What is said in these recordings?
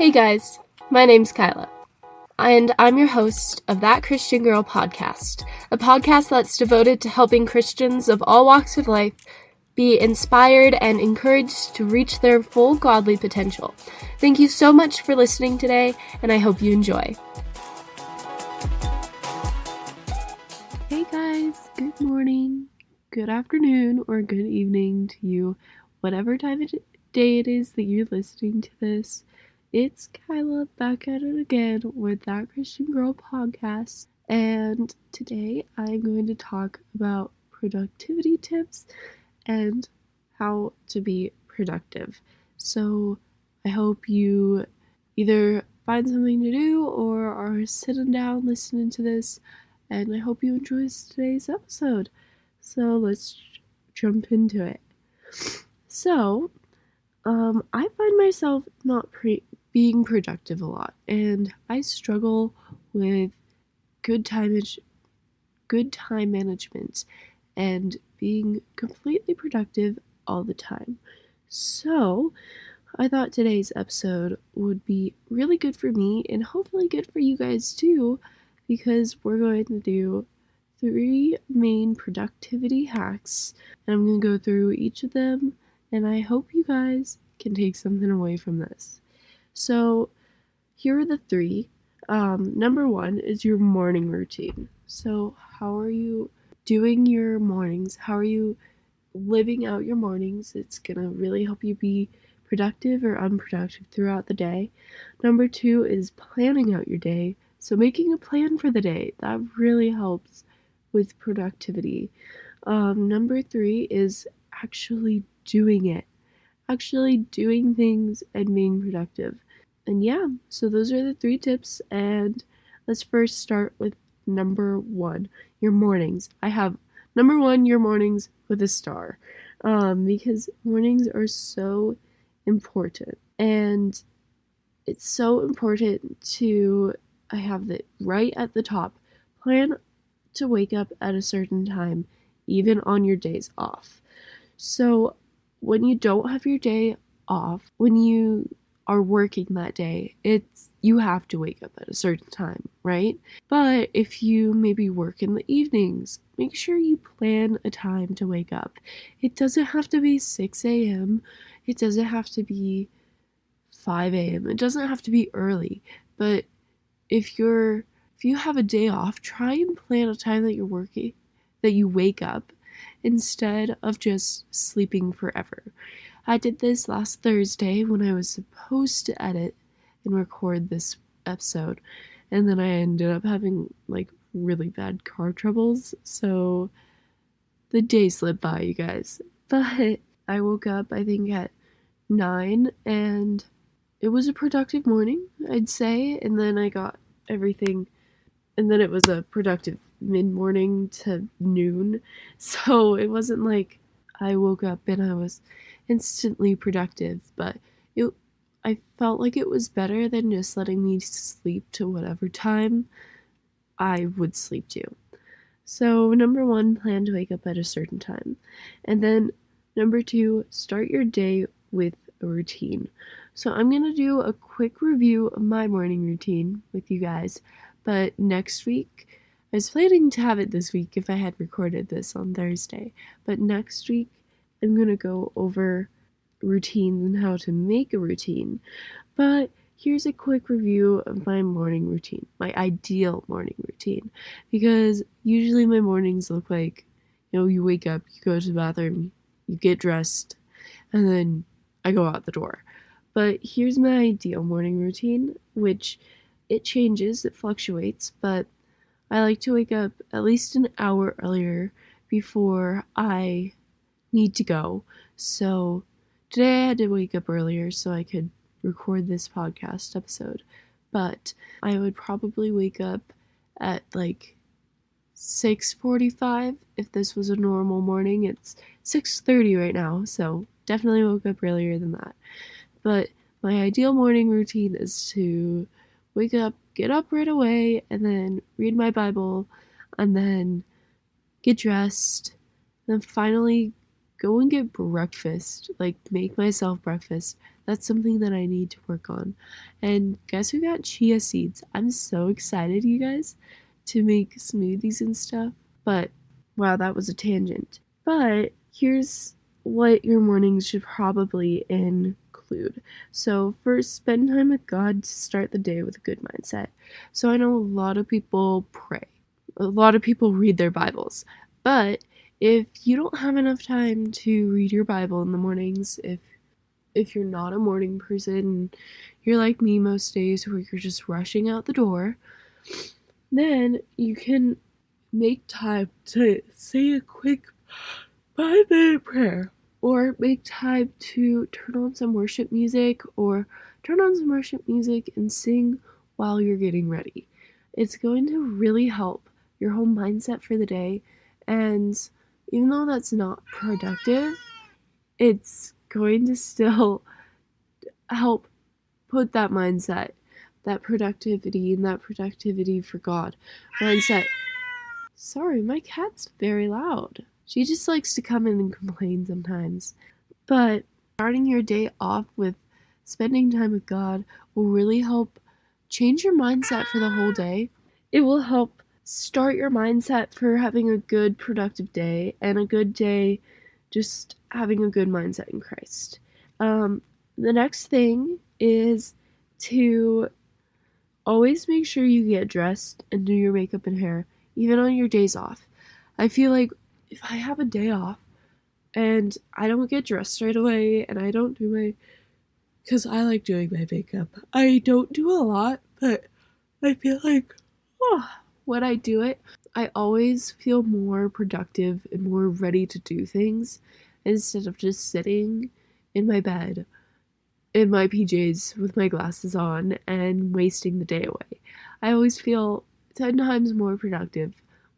Hey guys, my name's Kyla, and I'm your host of That Christian Girl podcast, a podcast that's devoted to helping Christians of all walks of life be inspired and encouraged to reach their full godly potential. Thank you so much for listening today, and I hope you enjoy. Hey guys, good morning, good afternoon, or good evening to you, whatever time of day it is that you're listening to this. It's Kyla back at it again with That Christian Girl podcast, and today I'm going to talk about productivity tips and how to be productive. So I hope you either find something to do or are sitting down listening to this, and I hope you enjoy today's episode. So let's jump into it. So, I find myself not being productive a lot, and I struggle with good time management and being completely productive all the time. So, I thought today's episode would be really good for me and hopefully good for you guys too, because we're going to do 3 main productivity hacks, and I'm going to go through each of them, and I hope you guys can take something away from this. So here are the 3. Number 1 is your morning routine. So how are you doing your mornings? How are you living out your mornings? It's gonna really help you be productive or unproductive throughout the day. Number 2 is planning out your day. So making a plan for the day, that really helps with productivity. Number 3 is actually doing it. Actually doing things and being productive. And yeah, so those are the 3 tips, and let's first start with number 1, your mornings. I have number 1, your mornings with a star, because mornings are so important, and it's so important to, I have it right at the top, plan to wake up at a certain time, even on your days off. So when you don't have your day off, when you are working that day, you have to wake up at a certain time, right? But if you maybe work in the evenings, make sure you plan a time to wake up. It doesn't have to be 6 a.m. It doesn't have to be 5 a.m. It doesn't have to be early. But if you have a day off, try and plan a time that you wake up instead of just sleeping forever. I did this last Thursday when I was supposed to edit and record this episode, and then I ended up having really bad car troubles, so the day slipped by, you guys. But I woke up, I think, at 9, and it was a productive morning, I'd say, and then I got everything, and then it was a productive mid-morning to noon, so it wasn't like I woke up and I was instantly productive, but I felt like it was better than just letting me sleep to whatever time I would sleep to. So number 1, plan to wake up at a certain time. And then number 2, start your day with a routine. So I'm going to do a quick review of my morning routine with you guys, but next week, I was planning to have it this week if I had recorded this on Thursday, but next week I'm going to go over routines and how to make a routine. But here's a quick review of my morning routine, my ideal morning routine, because usually my mornings look like, you wake up, you go to the bathroom, you get dressed, and then I go out the door. But here's my ideal morning routine, which it changes, it fluctuates, but I like to wake up at least an hour earlier before I need to go. So today I had to wake up earlier so I could record this podcast episode, but I would probably wake up at 6:45 if this was a normal morning. It's 6:30 right now, so definitely woke up earlier than that. But my ideal morning routine is to wake up, get up right away, and then read my Bible, and then get dressed, and then finally go and get breakfast, like make myself breakfast. That's something that I need to work on. And guess who got chia seeds? I'm so excited, you guys, to make smoothies and stuff. But wow, that was a tangent. But here's what your mornings should probably include. So, first, spend time with God to start the day with a good mindset. So, I know a lot of people pray, a lot of people read their Bibles, but if you don't have enough time to read your Bible in the mornings, if you're not a morning person, you're like me most days where you're just rushing out the door, then you can make time to say a quick 5-minute prayer, or make time to turn on some worship music and sing while you're getting ready. It's going to really help your whole mindset for the day, and even though that's not productive, it's going to still help put that mindset, that productivity, and that productivity for God mindset. Sorry, my cat's very loud. She just likes to come in and complain sometimes. But starting your day off with spending time with God will really help change your mindset for the whole day. It will help start your mindset for having a good, productive day, and a good day just having a good mindset in Christ. The next thing is to always make sure you get dressed and do your makeup and hair, even on your days off. I feel like if I have a day off and I don't get dressed right away and I don't do because I like doing my makeup. I don't do a lot, but I feel like when I do it, I always feel more productive and more ready to do things instead of just sitting in my bed in my PJs with my glasses on and wasting the day away. I always feel 10 times more productive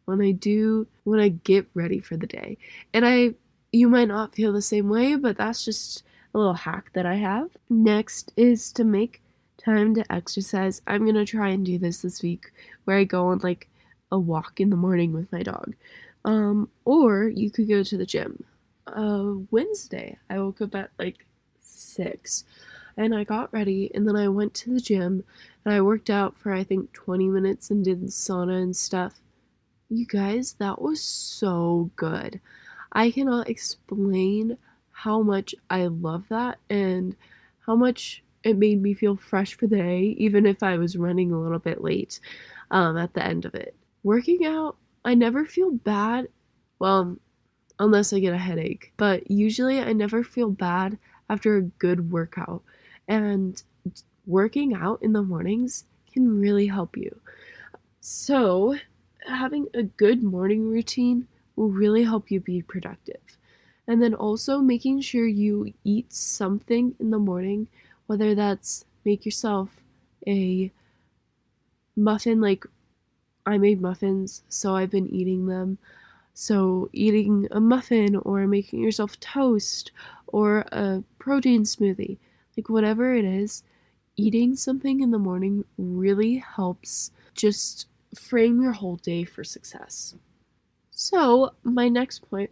when I get ready for the day. And you might not feel the same way, but that's just a little hack that I have. Next is to make time to exercise. I'm gonna try and do this week, where I go on like a walk in the morning with my dog. Or you could go to the gym. Wednesday, I woke up at like 6 and I got ready, and then I went to the gym and I worked out for I think 20 minutes and did sauna and stuff. You guys, that was so good. I cannot explain how much I love that and how much it made me feel fresh for the day, even if I was running a little bit late at the end of it. Working out, I never feel bad, well, unless I get a headache, but usually I never feel bad after a good workout. And working out in the mornings can really help you. So, having a good morning routine will really help you be productive. And then also making sure you eat something in the morning, whether that's make yourself a muffin, like I made muffins, so I've been eating them. So eating a muffin or making yourself toast or a protein smoothie, like whatever it is, eating something in the morning really helps just frame your whole day for success. So my next point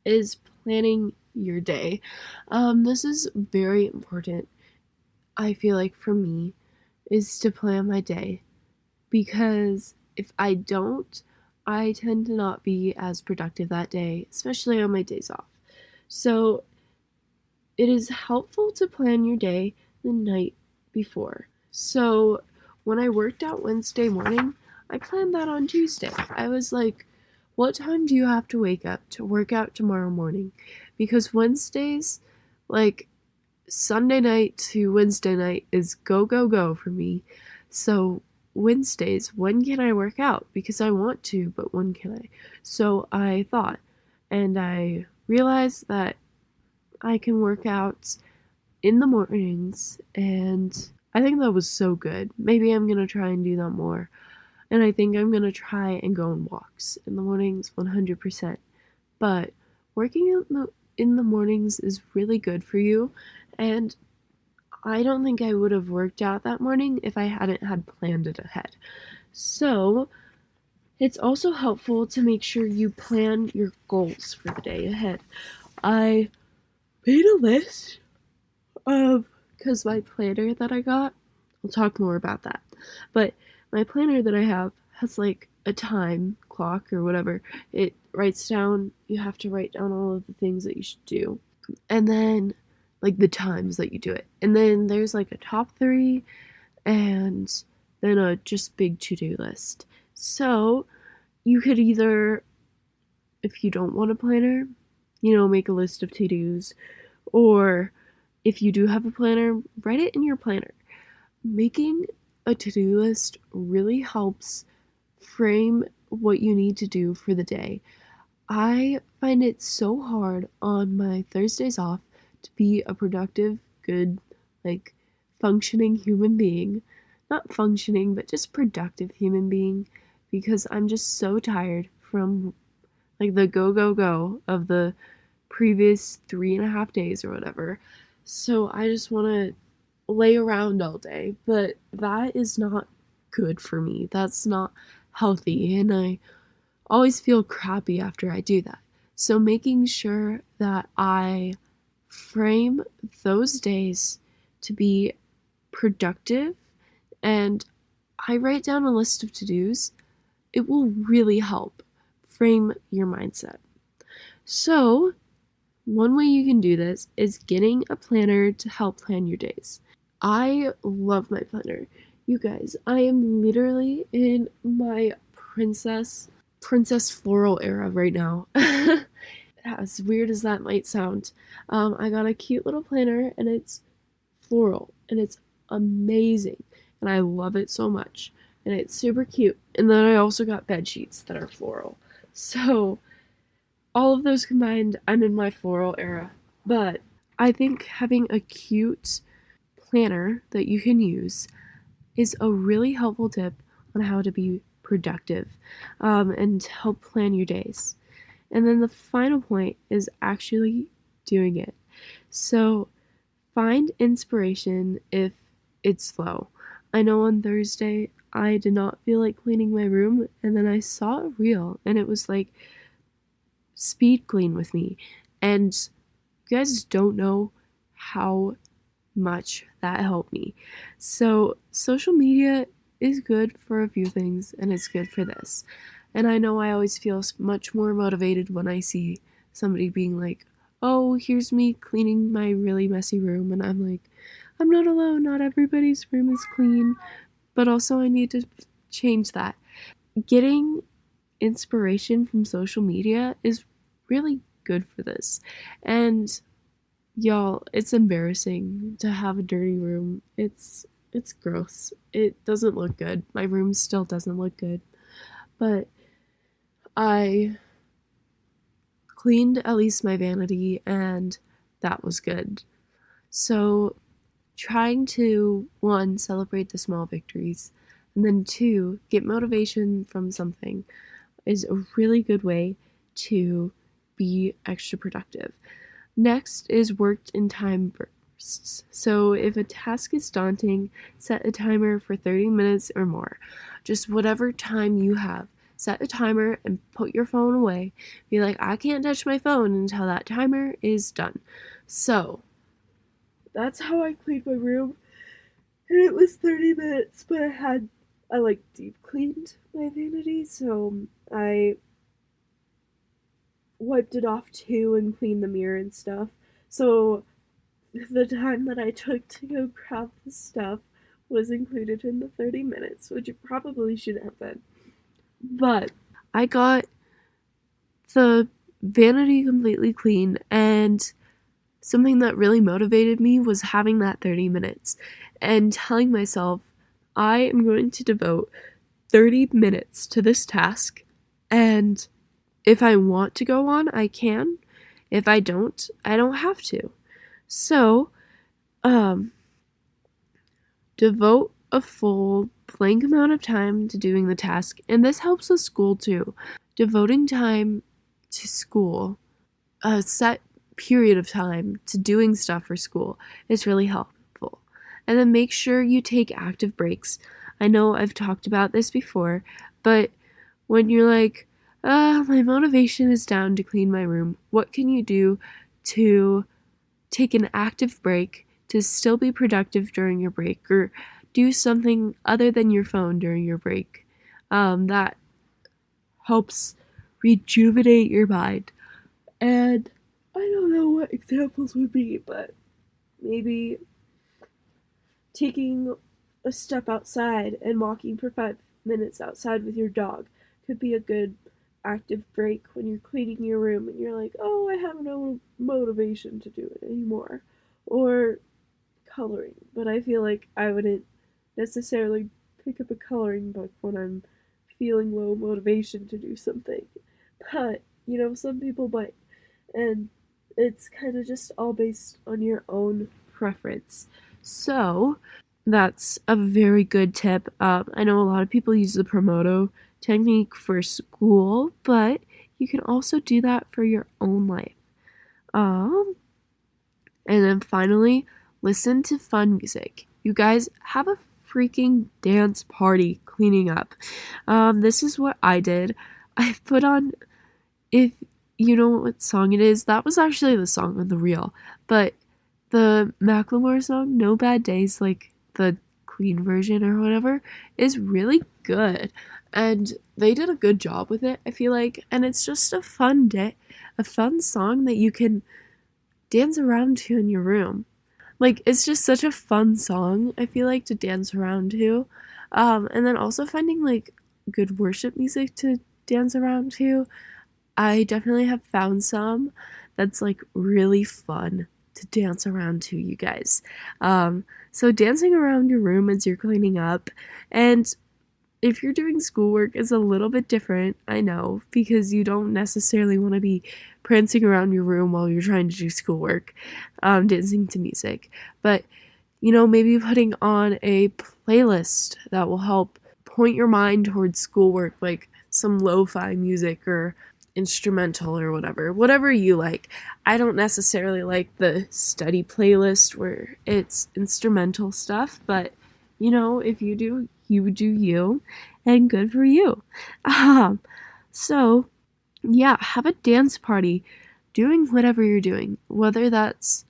is planning your day. This is very important, I feel like, for me, is to plan my day, because if I don't, I tend to not be as productive that day, especially on my days off. So it is helpful to plan your day the night before. So when I worked out Wednesday morning, I planned that on Tuesday. I was like, what time do you have to wake up to work out tomorrow morning? Because Wednesdays, like Sunday night to Wednesday night, is go, go, go for me. So Wednesdays, when can I work out? Because I want to, but when can I? So I thought, and I realized that I can work out in the mornings, and I think that was so good. Maybe I'm gonna try and do that more. And I think I'm gonna try and go on walks in the mornings 100%. But working in the mornings is really good for you, and I don't think I would have worked out that morning if I hadn't had planned it ahead. So it's also helpful to make sure you plan your goals for the day ahead. I made a list of, because my planner that I got, I'll talk more about that, but my planner that I have has like a time clock or whatever. It writes down, you have to write down all of the things that you should do, and then like the times that you do it, and then there's like a top 3 and then a just big to-do list. So you could either, if you don't want a planner, make a list of to-dos, or if you do have a planner, write it in your planner. Making a to-do list really helps frame what you need to do for the day. I find it so hard on my Thursdays off to be a productive, good, like, functioning human being. Not functioning, but just productive human being, because I'm just so tired from like the go of the previous 3.5 days or whatever. So I just want to lay around all day, but that is not good for me. That's not healthy, and I always feel crappy after I do that. So making sure that I frame those days to be productive and I write down a list of to-dos, it will really help frame your mindset. So, one way you can do this is getting a planner to help plan your days. I love my planner. You guys, I am literally in my princess floral era right now. As weird as that might sound, I got a cute little planner and it's floral and it's amazing and I love it so much and it's super cute. And then I also got bed sheets that are floral. So all of those combined, I'm in my floral era. But I think having a cute planner that you can use is a really helpful tip on how to be productive and help plan your days. And then the final point is actually doing it. So find inspiration if it's slow. I know on Thursday I did not feel like cleaning my room, and then I saw a reel and it was like speed clean with me. And you guys don't know how much that helped me. So social media is good for a few things and it's good for this. And I know I always feel much more motivated when I see somebody being like, oh, here's me cleaning my really messy room. And I'm like, I'm not alone. Not everybody's room is clean. But also I need to change that. Getting inspiration from social media is really good for this. And y'all, it's embarrassing to have a dirty room. It's gross. It doesn't look good. My room still doesn't look good. But I cleaned at least my vanity and that was good. So trying to, 1, celebrate the small victories, and then 2, get motivation from something is a really good way to be extra productive. Next is worked in time bursts. So if a task is daunting, set a timer for 30 minutes or more. Just whatever time you have. Set a timer and put your phone away. Be like, I can't touch my phone until that timer is done. So that's how I cleaned my room. And it was 30 minutes, but I like deep cleaned my vanity, so I wiped it off too and cleaned the mirror and stuff. So the time that I took to go grab the stuff was included in the 30 minutes, which it probably shouldn't have been. But I got the vanity completely clean, and something that really motivated me was having that 30 minutes and telling myself, I am going to devote 30 minutes to this task, and if I want to go on, I can. If I don't have to. So, devote a full blank amount of time to doing the task, and this helps with school too. Devoting time to school, a set period of time to doing stuff for school, is really helpful. And then make sure you take active breaks. I know I've talked about this before, but when you're like, my motivation is down to clean my room, what can you do to take an active break to still be productive during your break, or do something other than your phone during your break. That helps rejuvenate your mind. And I don't know what examples would be, but maybe taking a step outside and walking for 5 minutes outside with your dog could be a good active break when you're cleaning your room and you're like, oh, I have no motivation to do it anymore. Or coloring, but I feel like I wouldn't necessarily pick up a coloring book when I'm feeling low motivation to do something. But, some people might. And it's kind of just all based on your own preference. So, that's a very good tip. I know a lot of people use the Promoto technique for school, but you can also do that for your own life. And then finally, listen to fun music. You guys have a freaking dance party cleaning up. This is what I did. I put on, if you know what song it is, that was actually the song on the reel. But the Macklemore song, No Bad Days, like the clean version or whatever, is really good. And they did a good job with it, I feel like. And it's just a fun song that you can dance around to in your room. Like, it's just such a fun song, I feel like, to dance around to. And then also finding, like, good worship music to dance around to. I definitely have found some that's, like, really fun to dance around to, you guys. So dancing around your room as you're cleaning up, and if you're doing schoolwork, it's a little bit different, I know, because you don't necessarily want to be prancing around your room while you're trying to do schoolwork, dancing to music. But, maybe putting on a playlist that will help point your mind towards schoolwork, like some lo-fi music or instrumental or whatever you like. I don't necessarily like the study playlist where it's instrumental stuff, but if you do, you do you, and good for you. So yeah, have a dance party doing whatever you're doing, whether that's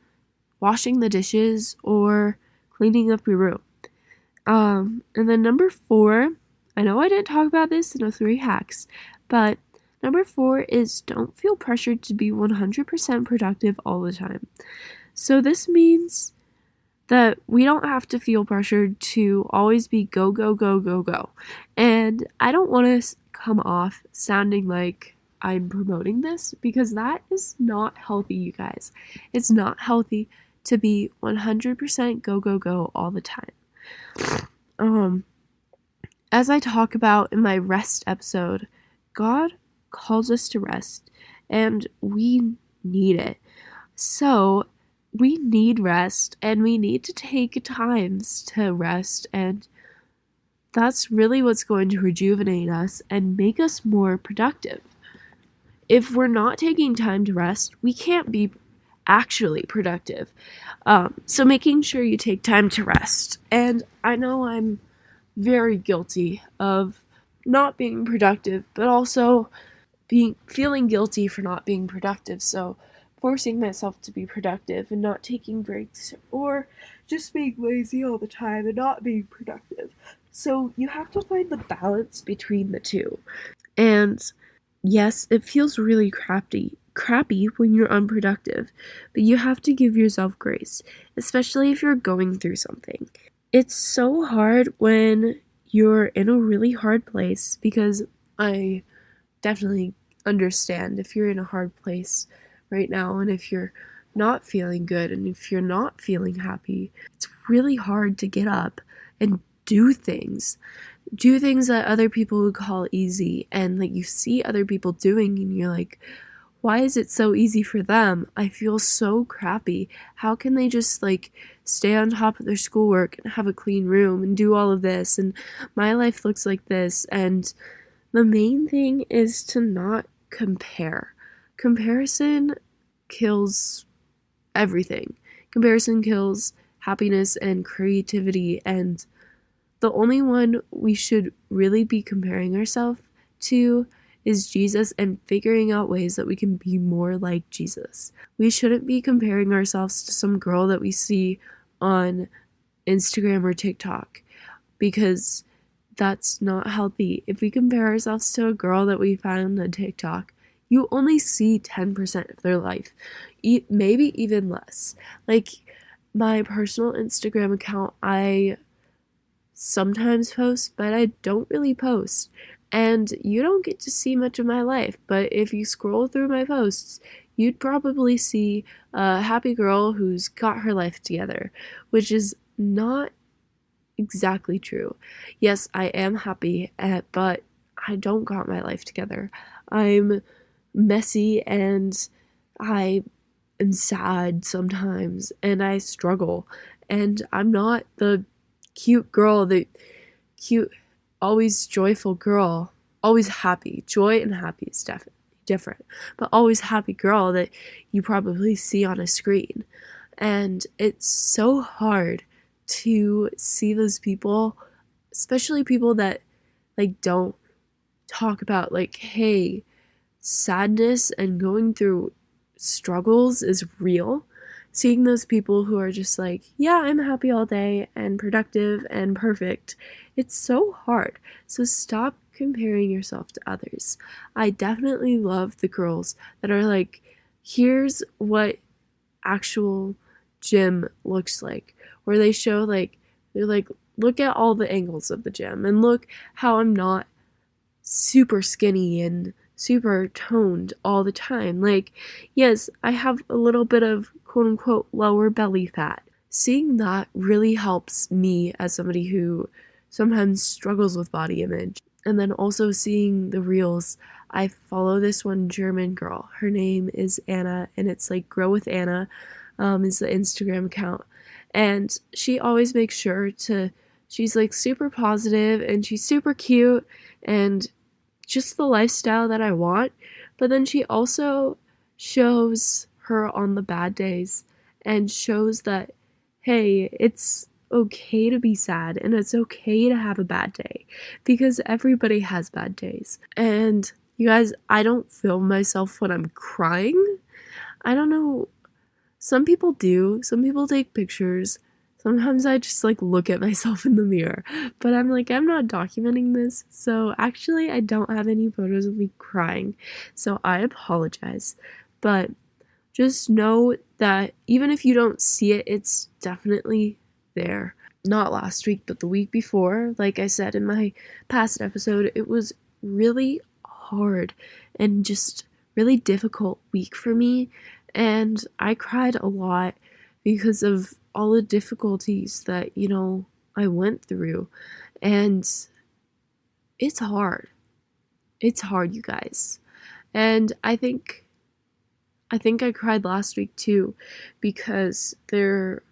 washing the dishes or cleaning up your room. And then number 4, I know I didn't talk about this in the 3 hacks, but number 4 is don't feel pressured to be 100% productive all the time. So this means that we don't have to feel pressured to always be go, go, go, go, go. And I don't want to come off sounding like I'm promoting this, because that is not healthy, you guys. It's not healthy to be 100% go, go, go all the time. As I talk about in my rest episode, God calls us to rest, and we need it. So we need rest, and we need to take times to rest, and that's really what's going to rejuvenate us and make us more productive. If we're not taking time to rest, we can't be actually productive. So making sure you take time to rest. And I know I'm very guilty of not being productive, but also feeling guilty for not being productive. So forcing myself to be productive and not taking breaks, or just being lazy all the time and not being productive. So you have to find the balance between the two. And yes, it feels really crappy when you're unproductive, but you have to give yourself grace, especially if you're going through something. It's so hard when you're in a really hard place, because I definitely understand if you're in a hard place right now, and if you're not feeling good, and if you're not feeling happy, it's really hard to get up and do things that other people would call easy, and like you see other people doing and you're like, why is it so easy for them? I feel so crappy. How can they just like stay on top of their schoolwork and have a clean room and do all of this, and my life looks like this? And the main thing is to not compare. Comparison kills everything. Comparison kills happiness and creativity, and the only one we should really be comparing ourselves to is Jesus and figuring out ways that we can be more like Jesus. We shouldn't be comparing ourselves to some girl that we see on Instagram or TikTok, because that's not healthy. If we compare ourselves to a girl that we found on TikTok, you only see 10% of their life, maybe even less. Like, my personal Instagram account, I sometimes post, but I don't really post. And you don't get to see much of my life, but if you scroll through my posts, you'd probably see a happy girl who's got her life together, which is not exactly true. Yes, I am happy, but I don't got my life together. I'm messy and I am sad sometimes and I struggle, and I'm not the cute girl, the cute, always joyful girl, always happy. Joy and happy is definitely different, but always happy girl that you probably see on a screen. And it's so hard to see those people, especially people that like don't talk about like, hey, sadness and going through struggles is real. Seeing those people who are just like, yeah, I'm happy all day and productive and perfect, it's so hard. So stop comparing yourself to others. I definitely love the girls that are like, here's what actual gym looks like, where they show like, they're like, look at all the angles of the gym and look how I'm not super skinny and super toned all the time. Like, yes, I have a little bit of quote unquote lower belly fat. Seeing that really helps me as somebody who sometimes struggles with body image. And then also seeing the reels. I follow this one German girl. Her name is Anna, and it's like Grow with Anna, is the Instagram account. And she always makes sure to, she's like super positive and she's super cute and just the lifestyle that I want. But then she also shows her on the bad days and shows that, hey, it's okay to be sad and it's okay to have a bad day, because everybody has bad days. And you guys, I don't film myself when I'm crying. I don't know. Some people do. Some people take pictures. Sometimes I just like look at myself in the mirror, but I'm like, I'm not documenting this. So actually, I don't have any photos of me crying. So I apologize. But just know that even if you don't see it, it's definitely there. Not last week, but the week before, like I said in my past episode, it was really hard and just really difficult week for me. And I cried a lot because of all the difficulties that, I went through. And it's hard. It's hard, you guys. And I think I cried last week too, because there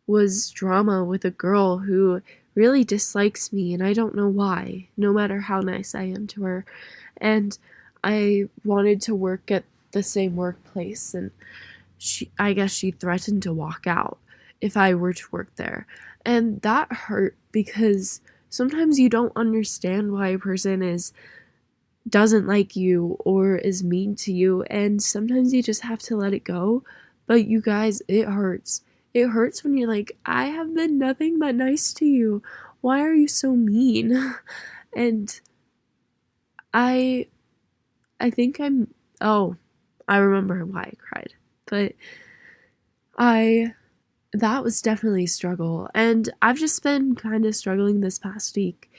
was drama with a girl who really dislikes me, and I don't know why, no matter how nice I am to her. And I wanted to work at the same workplace, and I guess she threatened to walk out if I were to work there. And that hurt, because sometimes you don't understand why a person doesn't like you or is mean to you, and sometimes you just have to let it go. But you guys, it hurts. It hurts when you're like, I have been nothing but nice to you. Why are you so mean? And I think I remember why I cried. But that was definitely a struggle. And I've just been kind of struggling this past week.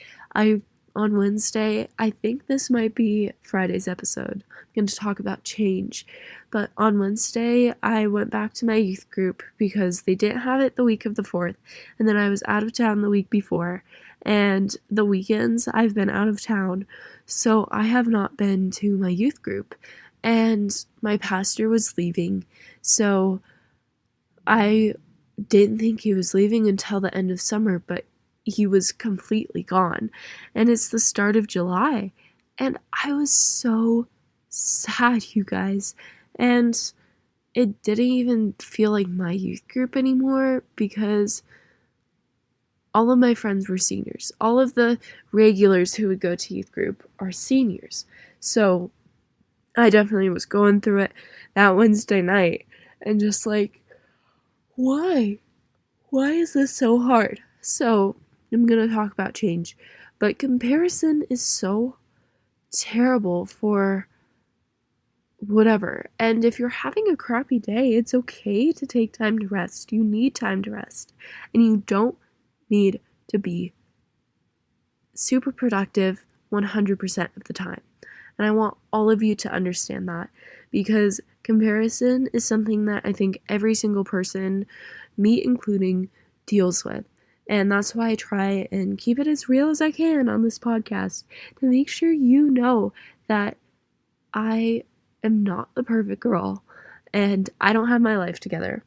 On Wednesday, I think this might be Friday's episode, I'm going to talk about change. But on Wednesday, I went back to my youth group because they didn't have it the week of the 4th. And then I was out of town the week before. And the weekends, I've been out of town. So I have not been to my youth group. And my pastor was leaving. So I didn't think he was leaving until the end of summer, but he was completely gone. And it's the start of July. And I was so sad, you guys. And it didn't even feel like my youth group anymore, because all of my friends were seniors. All of the regulars who would go to youth group are seniors. So I definitely was going through it that Wednesday night and just like, why? Why is this so hard? So I'm going to talk about change. But comparison is so terrible for whatever. And if you're having a crappy day, it's okay to take time to rest. You need time to rest. And you don't need to be super productive 100% of the time. And I want all of you to understand that, because comparison is something that I think every single person, me including, deals with. And that's why I try and keep it as real as I can on this podcast, to make sure you know that I am not the perfect girl and I don't have my life together.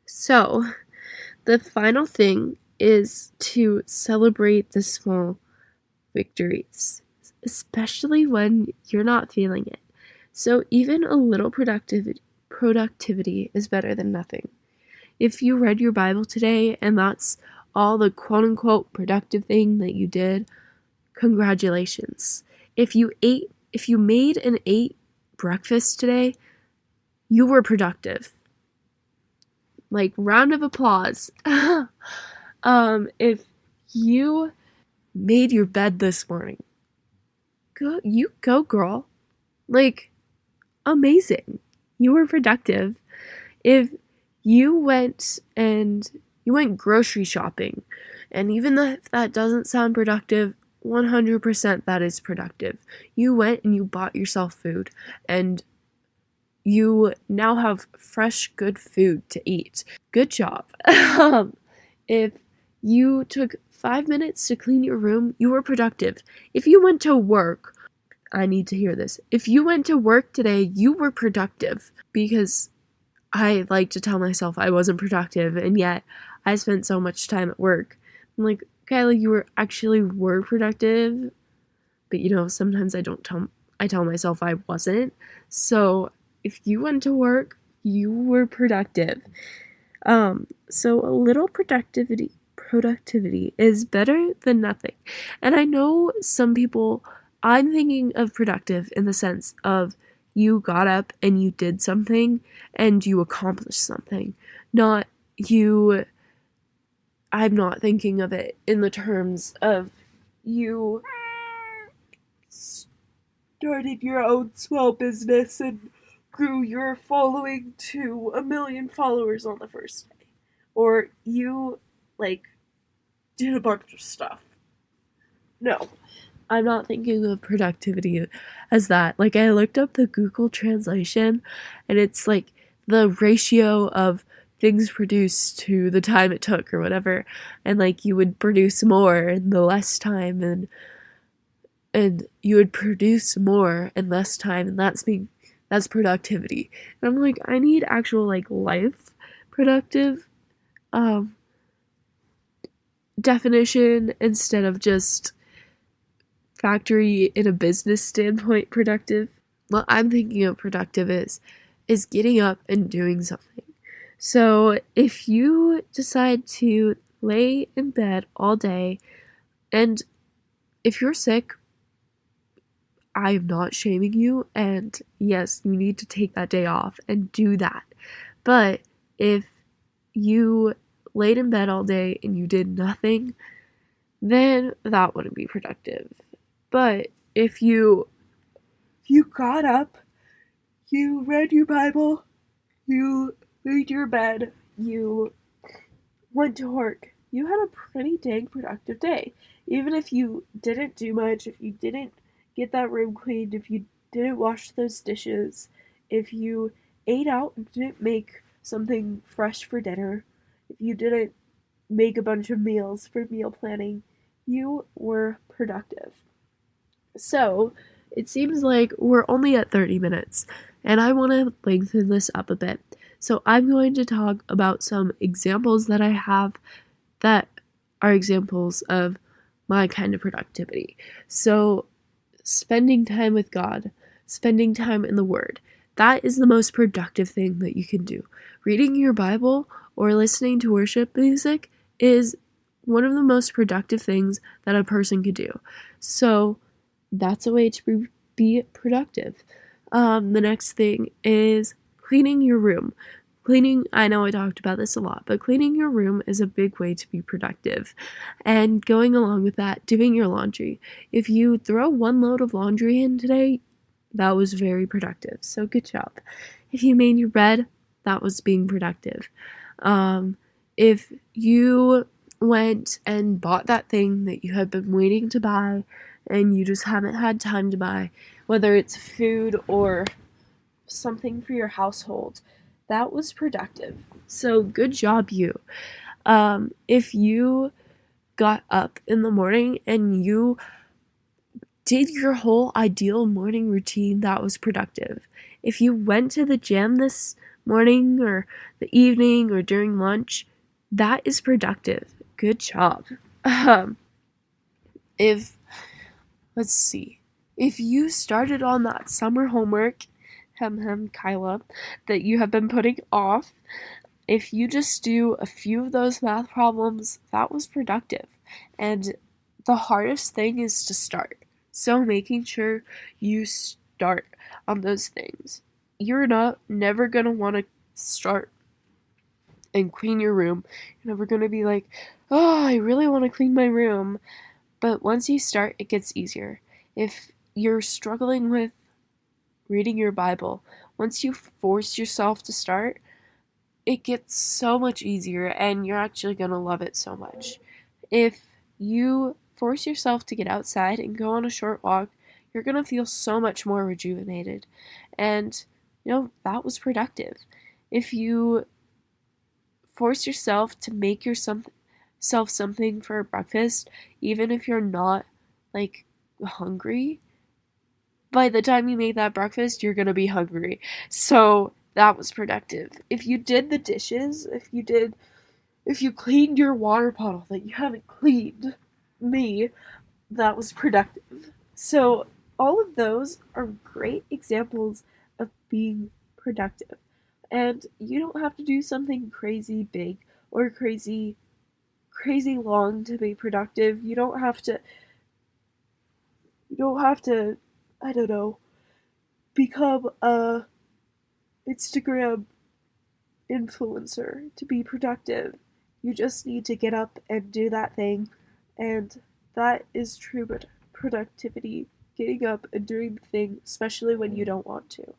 So, the final thing is to celebrate the small victories, especially when you're not feeling it. So even a little productivity is better than nothing. If you read your Bible today and that's all the quote-unquote productive thing that you did, congratulations. If you made and ate breakfast today, you were productive. Like, round of applause. If you made your bed this morning, go girl. Like, amazing. You were productive. If you went grocery shopping, and even if that doesn't sound productive, 100% that is productive. You went and you bought yourself food, and you now have fresh, good food to eat. Good job. If you took 5 minutes to clean your room, you were productive. If you went to work, I need to hear this. If you went to work today, you were productive, because I like to tell myself I wasn't productive, and yet I spent so much time at work. I'm like, Kylie, you were productive, but sometimes I tell myself I wasn't. So if you went to work, you were productive. So a little productivity is better than nothing. And I know some people, I'm thinking of productive in the sense of you got up and you did something and you accomplished something. I'm not thinking of it in the terms of you started your own small business and grew your following to 1 million followers on the first day. Or you, did a bunch of stuff. No, I'm not thinking of productivity as that. I looked up the Google translation, and it's the ratio of things produced to the time it took or whatever. And you would produce more in the less time, and you would produce more in less time, and that's productivity. And I'm like, I need actual life productive definition instead of just factory in a business standpoint productive. What I'm thinking of productive is getting up and doing something. So if you decide to lay in bed all day, and if you're sick, I'm not shaming you, and yes, you need to take that day off and do that. But if you laid in bed all day and you did nothing, then that wouldn't be productive. But if you got up, you read your Bible, you made your bed, you went to work, you had a pretty dang productive day. Even if you didn't do much, if you didn't get that room cleaned, if you didn't wash those dishes, if you ate out and didn't make something fresh for dinner, if you didn't make a bunch of meals for meal planning, you were productive. So, it seems like we're only at 30 minutes, and I want to lengthen this up a bit. So I'm going to talk about some examples that I have that are examples of my kind of productivity. So, spending time with God, spending time in the Word, that is the most productive thing that you can do. Reading your Bible or listening to worship music is one of the most productive things that a person could do. So that's a way to be productive. The next thing is cleaning your room. I know I talked about this a lot, but cleaning your room is a big way to be productive. And going along with that, doing your laundry. If you throw one load of laundry in today, that was very productive. So good job. If you made your bed, that was being productive. If you went and bought that thing that you had been waiting to buy and you just haven't had time to buy, whether it's food or something for your household, that was productive. So good job, you. If you got up in the morning and you did your whole ideal morning routine, that was productive. If you went to the gym this morning or the evening or during lunch, that is productive. Good job. If you started on that summer homework, Kyla, that you have been putting off, if you just do a few of those math problems, that was productive. And the hardest thing is to start. So making sure you start on those things. You're never going to want to start and clean your room. You're never going to be like, oh, I really want to clean my room. But once you start, it gets easier. If you're struggling with reading your Bible, once you force yourself to start, it gets so much easier and you're actually going to love it so much. If you force yourself to get outside and go on a short walk, you're going to feel so much more rejuvenated. And, that was productive. If you force yourself to make yourself something for breakfast, even if you're not, hungry, by the time you make that breakfast, you're going to be hungry. So that was productive. If you did the dishes, if you cleaned your water bottle that you haven't cleaned, that was productive. So all of those are great examples of being productive. And you don't have to do something crazy big or crazy long to be productive. You don't have to, I don't know, become a Instagram influencer to be productive. You just need to get up and do that thing, and that is true productivity, getting up and doing the thing, especially when you don't want to.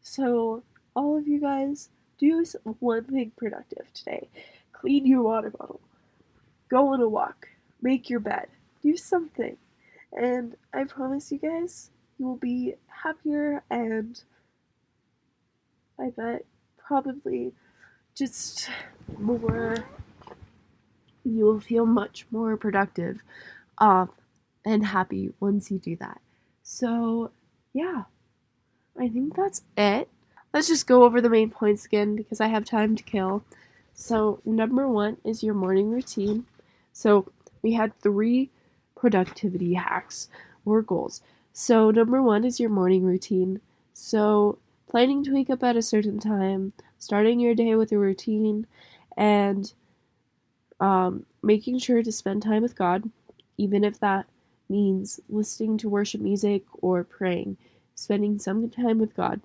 So, all of you guys, do one thing productive today. Clean your water bottle, go on a walk, make your bed, do something, and I promise you guys, you will be happier and I bet probably just more, you will feel much more productive and happy once you do that. So, yeah, I think that's it. Let's just go over the main points again because I have time to kill. So, number 1 is your morning routine. So, we had 3 productivity hacks or goals. So, number 1 is your morning routine. So, planning to wake up at a certain time, starting your day with a routine, and making sure to spend time with God, even if that means listening to worship music or praying, spending some time with God.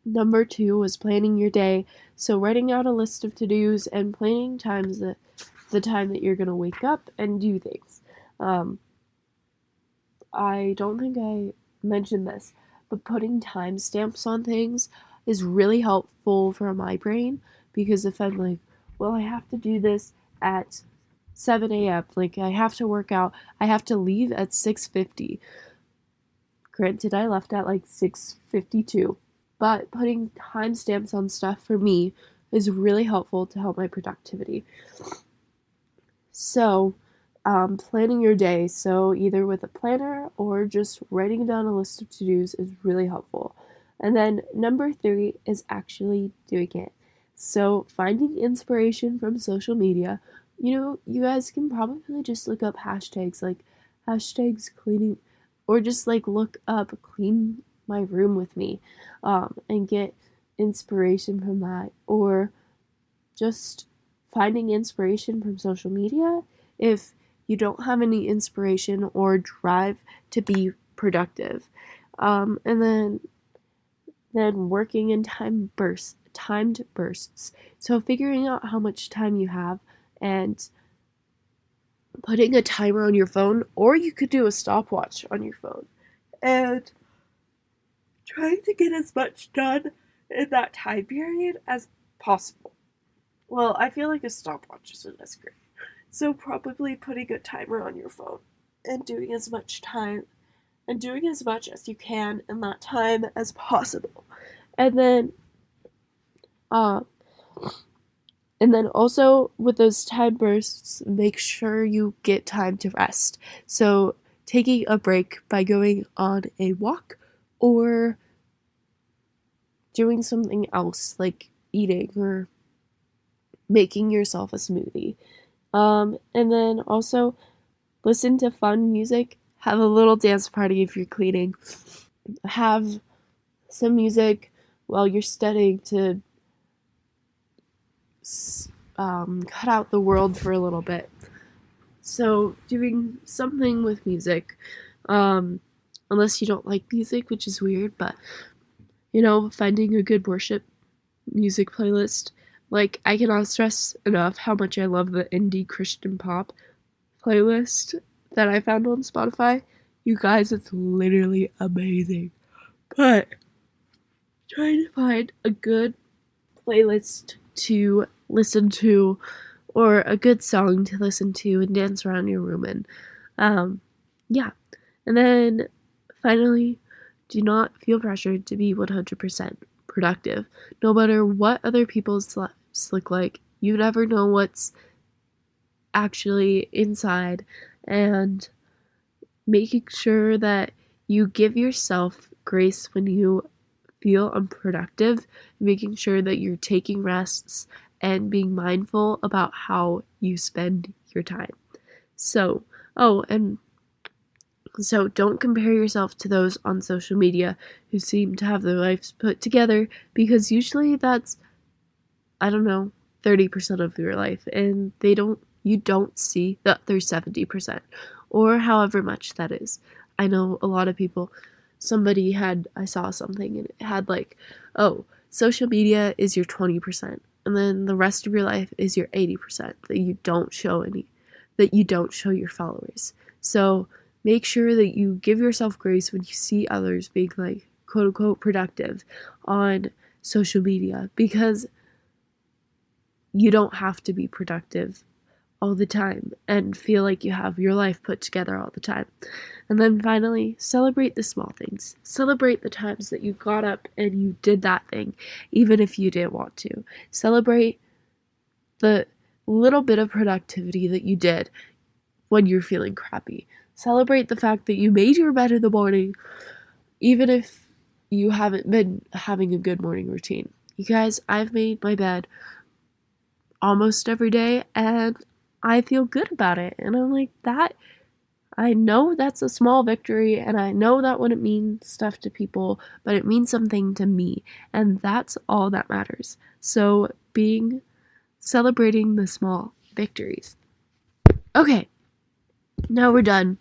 Number 2 was planning your day, so writing out a list of to-dos and planning the time that you're going to wake up and do things. I don't think I mentioned this, but putting timestamps on things is really helpful for my brain, because if I'm like, well, I have to do this at 7 a.m., I have to work out, I have to leave at 6:50. Granted, I left at 6:52, but putting timestamps on stuff for me is really helpful to help my productivity. So, planning your day, so either with a planner or just writing down a list of to-dos is really helpful. And then number 3 is actually doing it. So finding inspiration from social media. You guys can probably just look up hashtags hashtags cleaning, or just look up clean my room with me, and get inspiration from that, or just finding inspiration from social media if you don't have any inspiration or drive to be productive. And then working in timed bursts. So figuring out how much time you have and putting a timer on your phone, or you could do a stopwatch on your phone, and trying to get as much done in that time period as possible. Well, I feel like a stopwatch isn't as great. So probably putting a timer on your phone and doing as much as you can in that time as possible. And then uh and then also with those time bursts, make sure you get time to rest. So taking a break by going on a walk or doing something else like eating or making yourself a smoothie. And then also listen to fun music, have a little dance party if you're cleaning, have some music while you're studying to cut out the world for a little bit. So doing something with music, unless you don't like music, which is weird, but finding a good worship music playlist. Like, I cannot stress enough how much I love the indie Christian pop playlist that I found on Spotify. You guys, it's literally amazing. But trying to find a good playlist to listen to or a good song to listen to and dance around your room in. Yeah. And then finally, do not feel pressured to be 100% productive. No matter what other people's lives look like, you never know what's actually inside, and making sure that you give yourself grace when you feel unproductive, making sure that you're taking rests and being mindful about how you spend your time. So don't compare yourself to those on social media who seem to have their lives put together, because usually that's, 30% of your life, and you don't see the other 70%, or however much that is. I know a lot of people, I saw something and it had like, social media is your 20%, and then the rest of your life is your 80% that you don't show your followers. So make sure that you give yourself grace when you see others being like, quote unquote, productive on social media, because you don't have to be productive all the time and feel like you have your life put together all the time. And then finally, celebrate the small things. Celebrate the times that you got up and you did that thing, even if you didn't want to. Celebrate the little bit of productivity that you did when you're feeling crappy. Celebrate the fact that you made your bed in the morning, even if you haven't been having a good morning routine. You guys, I've made my bed almost every day, and I feel good about it. And I'm like, I know that's a small victory, and I know that wouldn't mean stuff to people, but it means something to me, and that's all that matters. So celebrating the small victories. Okay, now we're done.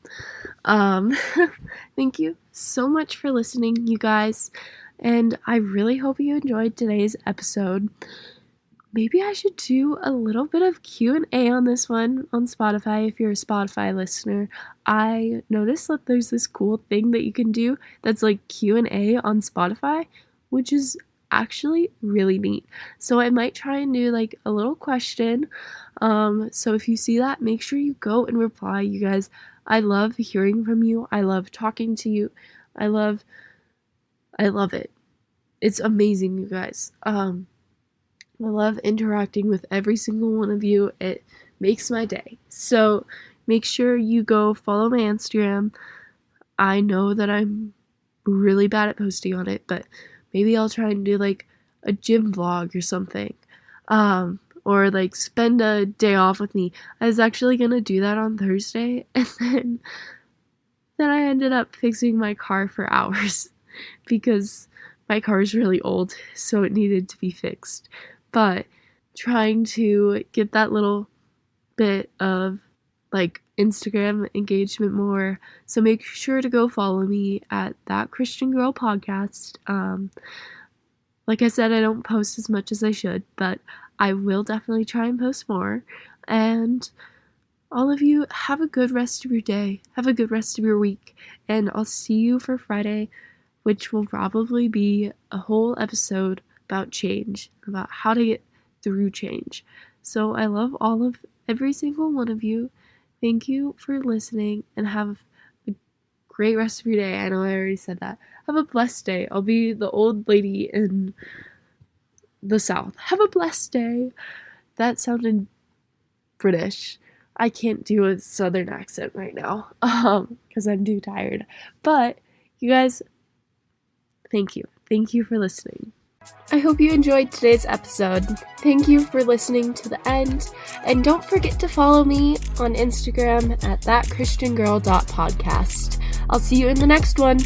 Thank you so much for listening, you guys, and I really hope you enjoyed today's episode. Maybe I should do a little bit of Q&A on this one on Spotify if you're a Spotify listener. I noticed that there's this cool thing that you can do that's like Q&A on Spotify, which is actually really neat. So I might try and do like a little question. So if you see that, make sure you go and reply, you guys. I love hearing from you. I love talking to you. I love it. It's amazing, you guys. I love interacting with every single one of you. It makes my day. So make sure you go follow my Instagram. I know that I'm really bad at posting on it, but maybe I'll try and do like a gym vlog or something. Or like spend a day off with me. I was actually gonna do that on Thursday, and then I ended up fixing my car for hours because my car is really old, so it needed to be fixed. But trying to get that little bit of like Instagram engagement more. So make sure to go follow me at That Christian Girl Podcast. Like I said, I don't post as much as I should, but I will definitely try and post more. And all of you, have a good rest of your day. Have a good rest of your week. And I'll see you for Friday, which will probably be a whole episode about change, about how to get through change. So I love every single one of you. Thank you for listening, and have a great rest of your day. I know I already said that. Have a blessed day. I'll be the old lady in the South. Have a blessed day. That sounded British. I can't do a Southern accent right now, because I'm too tired. But you guys, thank you. Thank you for listening. I hope you enjoyed today's episode. Thank you for listening to the end, and don't forget to follow me on Instagram at thatchristiangirl.podcast. I'll see you in the next one.